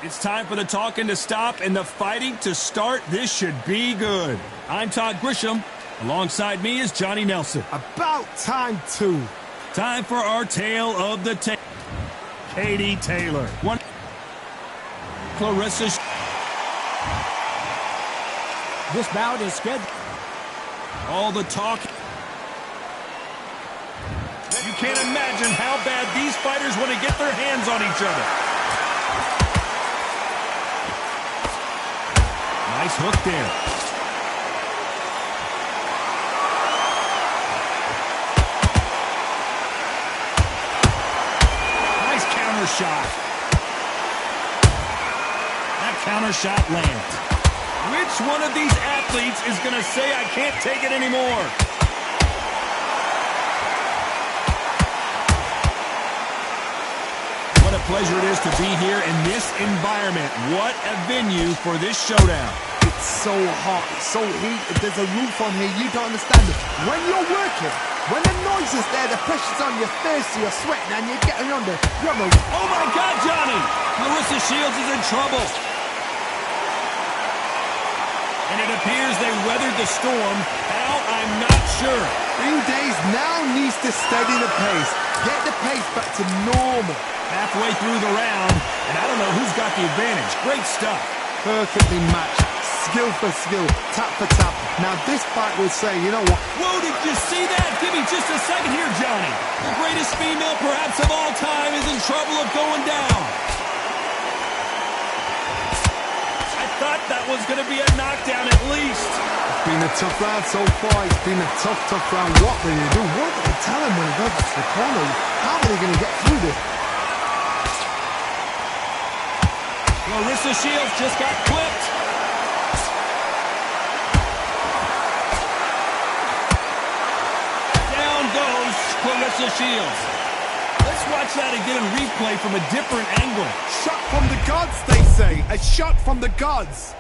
It's time for the talking to stop and the fighting to start. This should be good. I'm Todd Grisham. Alongside me is Johnny Nelson. About time, too. Time for our tale of the tape. Katie Taylor. One. Clarissa. This bout is scheduled. All the talk. You can't imagine how bad these fighters want to get their hands on each other. Nice hook there. Nice counter shot. That counter shot lands. Which one of these athletes is going to say, I can't take it anymore? What a pleasure it is to be here in this environment. What a venue for this showdown. It's so hot, it's so heated. There's a roof on here, you don't understand it. When you're working, when the noise is there, the pressure's on, you're thirsty, you're sweating, and you're getting under. Oh my God, Johnny! Clarissa Shields is in trouble. And it appears they weathered the storm. How? I'm not sure. Green Days now needs to steady the pace. Get the pace back to normal. Halfway through the round, and I don't know who's got the advantage. Great stuff. Perfectly matched. Skill for skill. Tap for tap. Now this fight will say, you know what? Whoa, did you see that? Give me just a second here, Johnny. The greatest female perhaps of all time is in trouble of going down. I thought that was going to be a knockdown at least. It's been a tough round so far. It's been a tough round. What will you do? What will they tell him when he goes back to the corner? How are they going to get through this? Clarissa Shields just got clipped. Down goes Clarissa Shields. Let's watch that again in replay from a different angle. Shot from the gods, they say. A shot from the gods.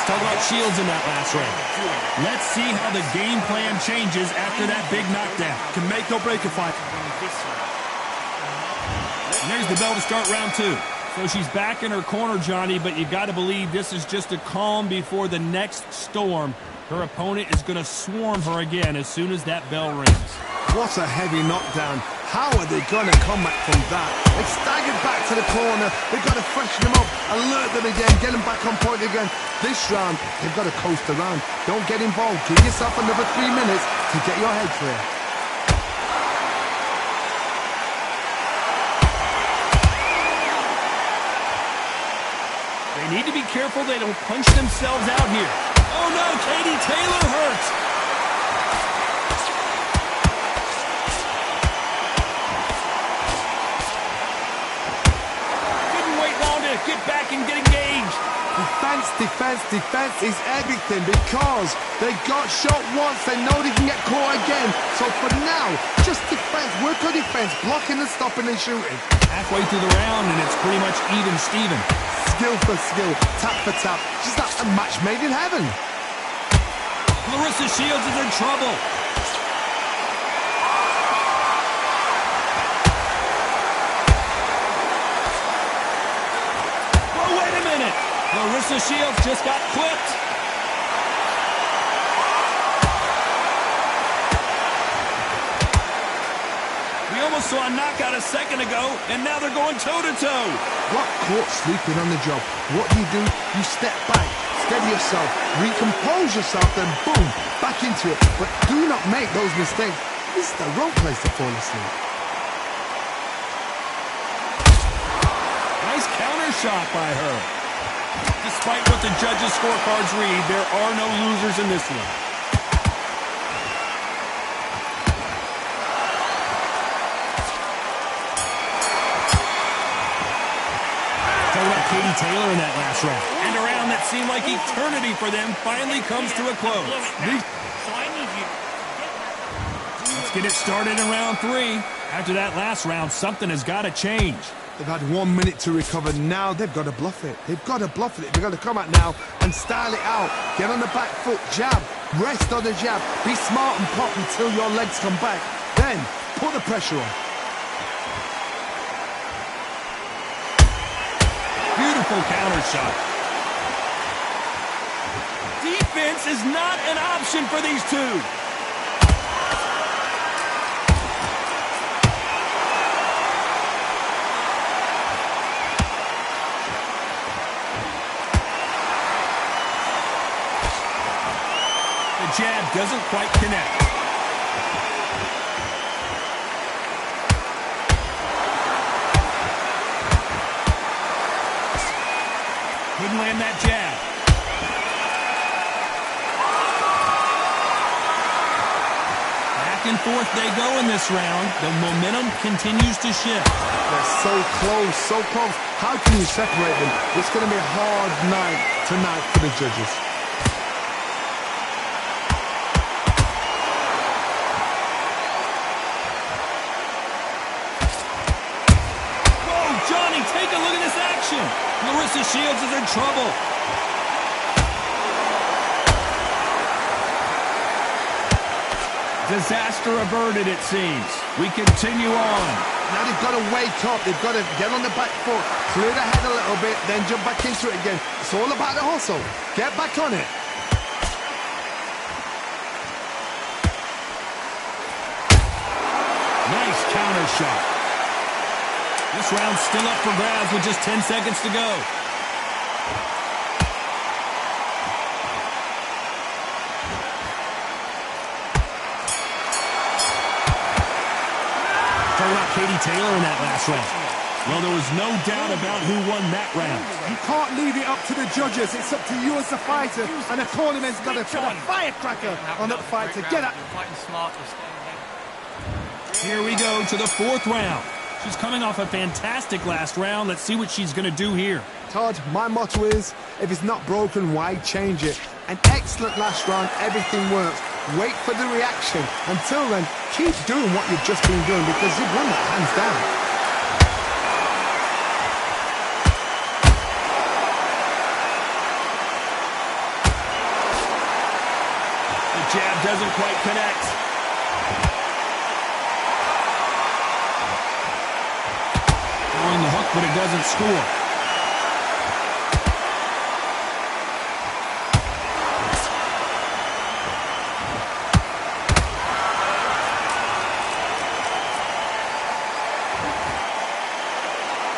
Talk about Shields in that last round. Let's see how the game plan changes after that big knockdown. Can make or break a fight. And there's the bell to start round two. So she's back in her corner, Johnny, but you got to believe this is just a calm before the next storm. Her opponent is going to swarm her again as soon as that bell rings. What a heavy knockdown. How are they going to come back from that? They staggered back to the corner. They've got to freshen them up, alert them again, get them back on point again. This round, they've got to coast around. Don't get involved. Give yourself another 3 minutes to get your head clear. They need to be careful they don't punch themselves out here. Oh no, Katie Taylor hurts. Get back and get engaged. Defense is everything because they got shot once. They know they can get caught again. So for now, just defense. Work on defense, blocking and stopping and shooting. Halfway through the round and it's pretty much even Steven. Skill for skill, tap for tap. Just like a match made in heaven. Clarissa Shields is in trouble. Clarissa Shields just got clipped. We almost saw a knockout a second ago, and now they're going toe-to-toe. Got caught sleeping on the job. What do? You step back, steady yourself, recompose yourself, then boom, back into it. But do not make those mistakes. This is the wrong place to fall asleep. Nice counter shot by her. Despite what the judges' scorecards read, there are no losers in this one. Talk about Katie Taylor in that last round. And a round that seemed like eternity for them finally comes to a close. So I need you to get back. get it started in round 3. After that last round, something has got to change. They've had 1 minute to recover. Now they've got to bluff it. They've got to bluff it. They've got to come out now and style it out. Get on the back foot, jab, rest on the jab. Be smart and pop until your legs come back. Then put the pressure on. Beautiful counter shot. Defense is not an option for these two. The jab doesn't quite connect. Couldn't land that jab. Back and forth they go in this round. The momentum continues to shift. They're so close, so close. How can you separate them? It's going to be a hard night tonight for the judges. Whoa, Johnny, take a look at this action. Clarissa Shields is in trouble. Disaster averted, it seems. We continue on. Now they've got to wake up. They've got to get on the back foot, clear the head a little bit, then jump back into it again. It's all about the hustle. Get back on it. Nice counter shot. This round's still up for grabs with just 10 seconds to go. Talking about Katie Taylor in that last round. Well, there was no doubt about who won that round. You can't leave it up to the judges. It's up to you as the fighter, and the cornerman's got to put a firecracker on that fighter. Get up. Here we go to the 4th round. She's coming off a fantastic last round. Let's see what she's going to do here. Todd, my motto is, if it's not broken, why change it? An excellent last round, everything works. Wait for the reaction. Until then, keep doing what you've just been doing because you've won that hands down. The jab doesn't quite connect. Throwing the hook, but it doesn't score.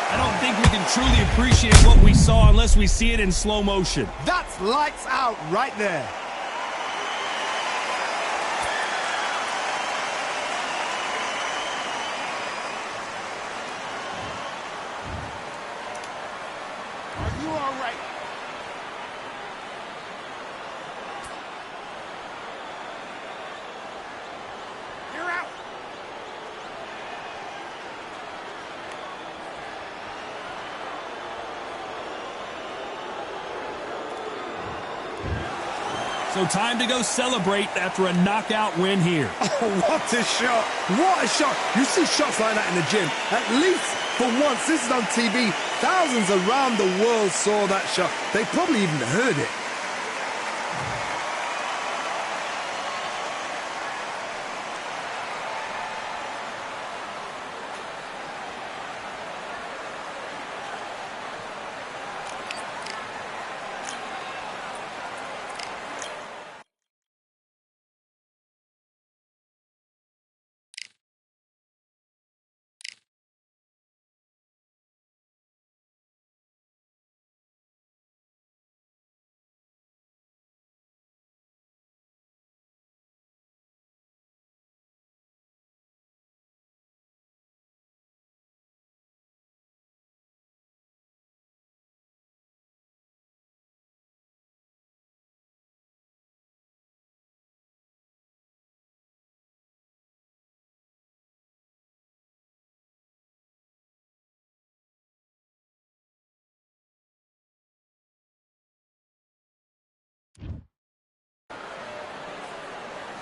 I don't think we can truly appreciate what we saw unless we see it in slow motion. That's lights out right there. Are you all right? You're out. So time to go celebrate after a knockout win here. Oh, what a shot. What a shot. You see shots like that in the gym. At least for once, this is on TV. Thousands around the world saw that shot. They probably even heard it.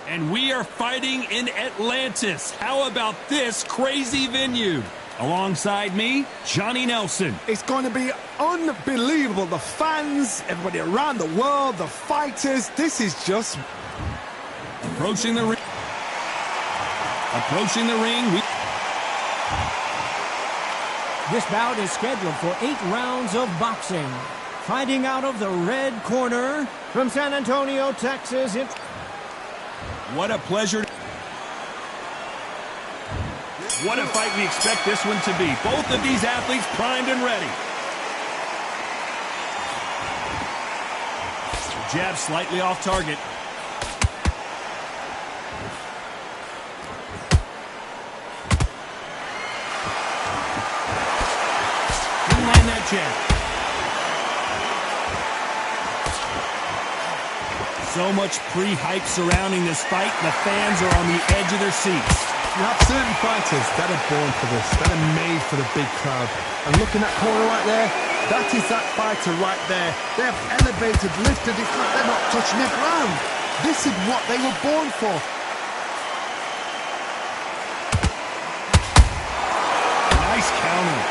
And we are fighting in Atlantis. How about this crazy venue? Alongside me, Johnny Nelson. It's going to be unbelievable. The fans, everybody around the world, the fighters. This is just... Approaching the ring. Approaching the ring. This bout is scheduled for 8 rounds of boxing. Fighting out of the red corner from San Antonio, Texas. What a pleasure. What a fight we expect this one to be. Both of these athletes primed and ready. Jab slightly off target. Didn't land that jab. So much pre-hype surrounding this fight. The fans are on the edge of their seats. You have certain fighters that are born for this, that are made for the big crowd. And looking at that corner right there, that is that fighter right there. They have elevated, lifted, it's like they're not touching the ground. This is what they were born for. Nice counter.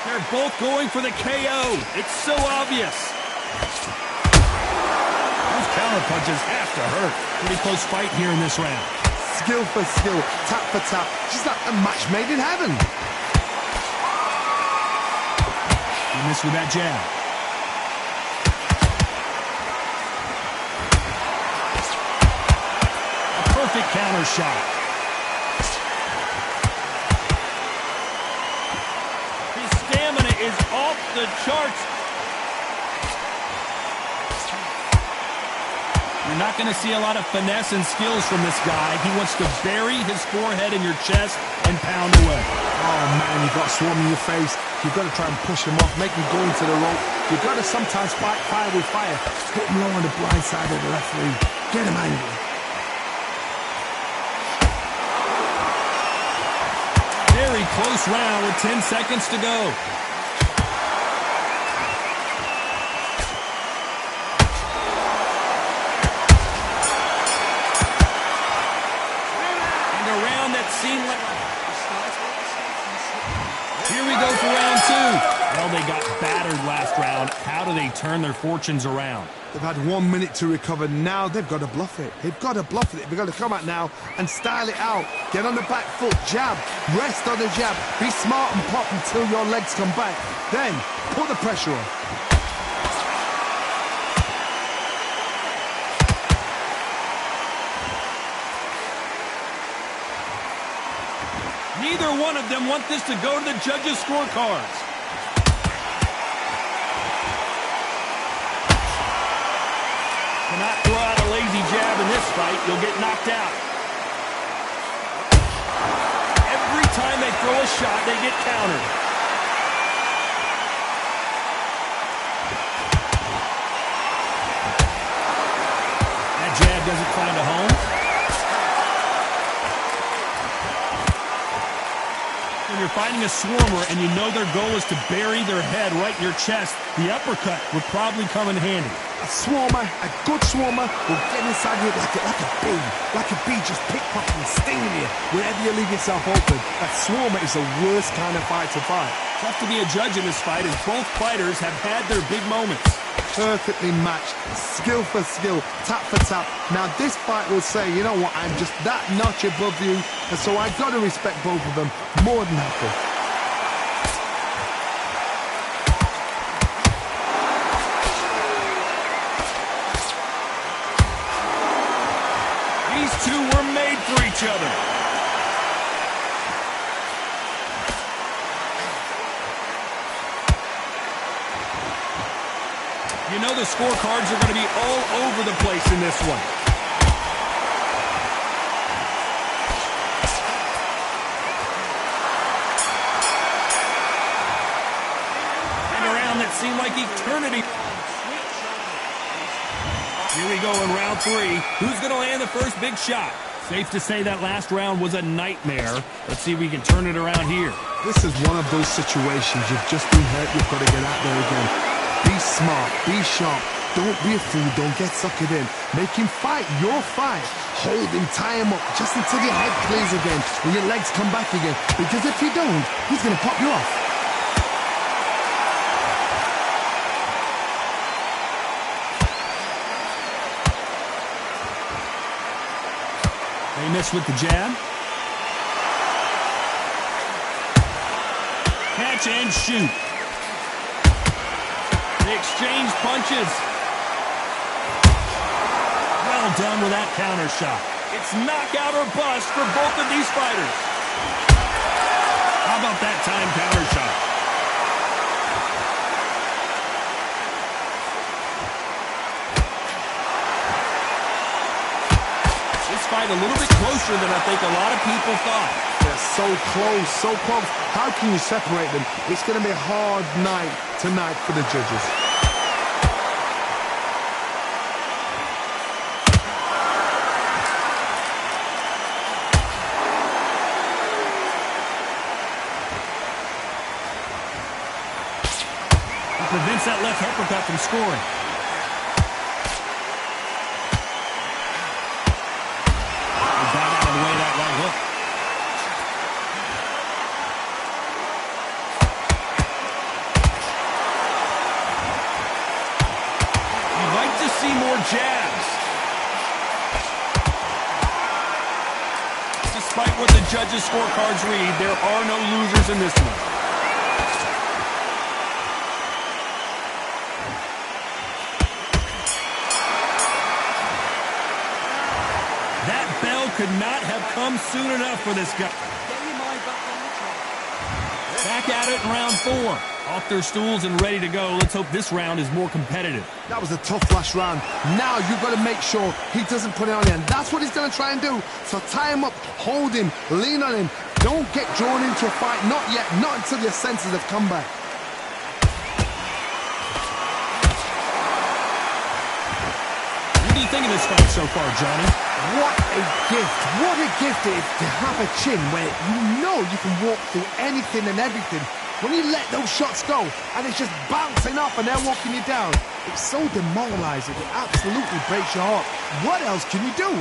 They're both going for the KO. It's so obvious. Counter punches have to hurt. Pretty close fight here in this round. Skill for skill, tap for tap. She's like a match made in heaven. He missed with that jab. A perfect counter shot. His stamina is off the charts. You're not going to see a lot of finesse and skills from this guy. He wants to bury his forehead in your chest and pound away. Oh, man, you've got swarm in your face. You've got to try and push him off, make him go into the rope. You've got to sometimes fight fire with fire. Put him low on the blind side of the referee. Get him angry. Very close round with 10 seconds to go. Seemed like... Here we go for round 2. Well, they got battered last round. How do they turn their fortunes around? They've had 1 minute to recover. Now they've got to bluff it. They've got to bluff it. They've got to come out now and style it out. Get on the back foot, jab, rest on the jab. Be smart and pop until your legs come back. Then put the pressure on. Neither one of them want this to go to the judges' scorecards. Cannot throw out a lazy jab in this fight. You'll get knocked out. Every time they throw a shot, they get countered. That jab doesn't find a home. When you're fighting a swarmer and you know their goal is to bury their head right in your chest, the uppercut would probably come in handy. A swarmer, a good swarmer, will get inside you like a bee just pickpocketing, stinging you wherever you leave yourself open. A swarmer is the worst kind of fight to fight. Tough to be a judge in this fight as both fighters have had their big moments. Perfectly matched, skill for skill, tap for tap. Now this fight will say, you know what, I'm just that notch above you, and so I've got to respect both of them more than happy. These two were made for each other. You know the scorecards are going to be all over the place in this one. And a round that seemed like eternity. Here we go in round 3. Who's going to land the first big shot? Safe to say that last round was a nightmare. Let's see if we can turn it around here. This is one of those situations. You've just been hurt. You've got to get out there again. Be smart, be sharp, Don't be a fool, don't get suckered in. Make him fight your fight. Hold him, tie him up, just until your head clears again and your legs come back again. Because if you don't, he's going to pop you off. They miss with the jab. Catch and shoot. They exchange punches. Well done with that counter shot. It's knockout or bust for both of these fighters. How about that time counter shot? This fight a little bit closer than I think a lot of people thought. They're so close, so close. How can you separate them? It's going to be a hard night tonight for the judges. Prevents that left uppercut from scoring. He got out of the way of that right hook. You'd like to see more jabs. Despite what the judges' scorecards read, there are no losers in this one. Could not have come soon enough for this guy. Back at it in round 4. Off their stools and ready to go. Let's hope this round is more competitive. That was a tough last round. Now you've got to make sure he doesn't put it on you. And that's what he's going to try and do. So tie him up, hold him, lean on him. Don't get drawn into a fight. Not yet. Not until your senses have come back. What do you think of this fight so far, Johnny? What a gift it is to have a chin where you know you can walk through anything and everything. When you let those shots go and it's just bouncing off and they're walking you down, it's so demoralizing. It absolutely breaks your heart. What else can you do?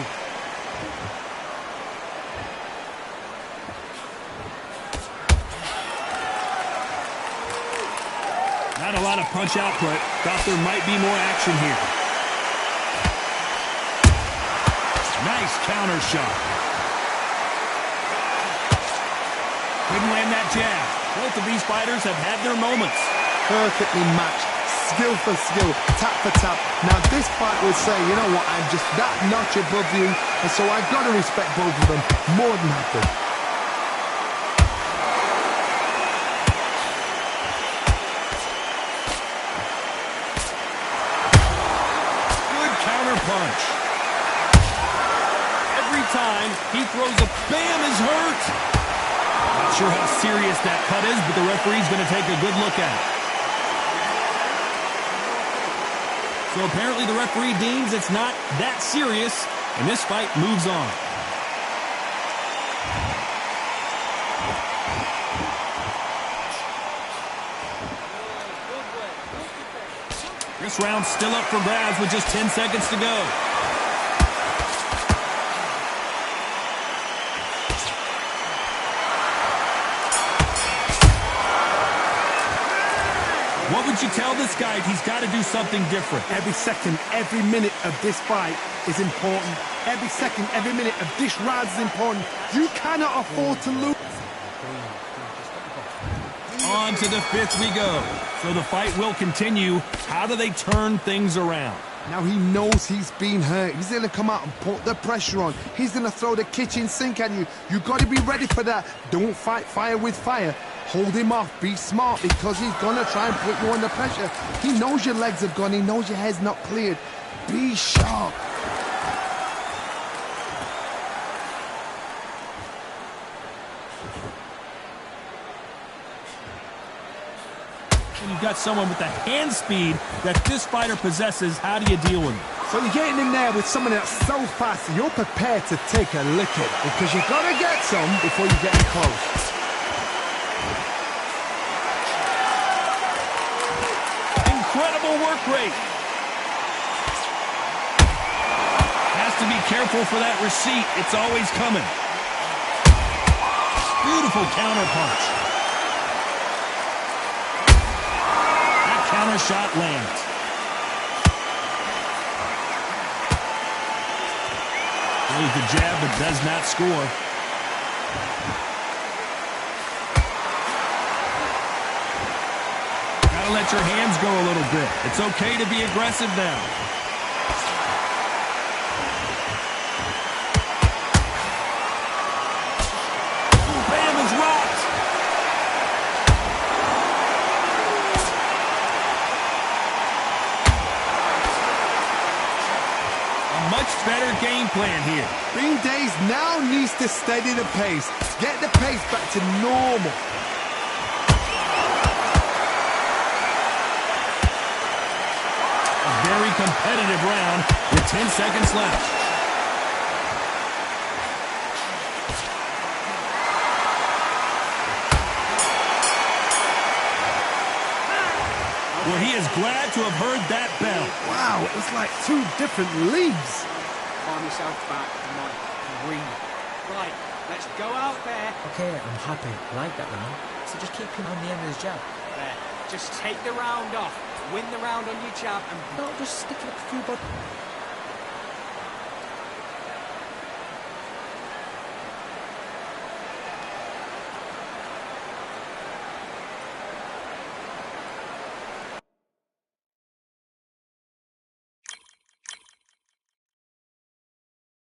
Not a lot of punch output. Thought there might be more action here. Nice counter shot. Couldn't land that jab. Both of these fighters have had their moments. Perfectly matched. Skill for skill. Tap for tap. Now this fight will say, you know what, I'm just that notch above you. And so I've got to respect both of them more than happy. Good counter punch. Every time he throws a bam is hurt. Not sure how serious that cut is, but the referee's going to take a good look at it. So apparently the referee deems it's not that serious, and this fight moves on. This round's still up for grabs with just 10 seconds to go. What would you tell this guy? He's got to do something different. Every second, every minute of this fight is important. Every second, every minute of this round is important. You cannot afford to lose. On to the 5th we go. So the fight will continue. How do they turn things around? Now he knows he's been hurt. He's going to come out and put the pressure on. He's going to throw the kitchen sink at you. You've got to be ready for that. Don't fight fire with fire. Hold him off. Be smart because he's going to try and put you under pressure. He knows your legs have gone. He knows your head's not cleared. Be sharp. When you've got someone with the hand speed that this fighter possesses, how do you deal with it? So you're getting in there with someone that's so fast, you're prepared to take a licking because you've got to get some before you get close. Incredible work rate. careful for that receipt. It's always coming. Beautiful counter punch. That counter shot lands. Throws the jab but does not score. Gotta let your hands go a little bit. It's okay to be aggressive now. Better game plan here. Green Days now needs to steady the pace. Get the pace back to normal. A very competitive round with 10 seconds left. Well, he is glad to have heard that bell. Wow, it's like two different leagues. Calm yourself back, come on, breathe. Right, let's go out there. Okay, I'm happy. I like that round. So just keep him on the end of his jab. There, just take the round off. Win the round on your jab and... No, just stick it up a few, bud.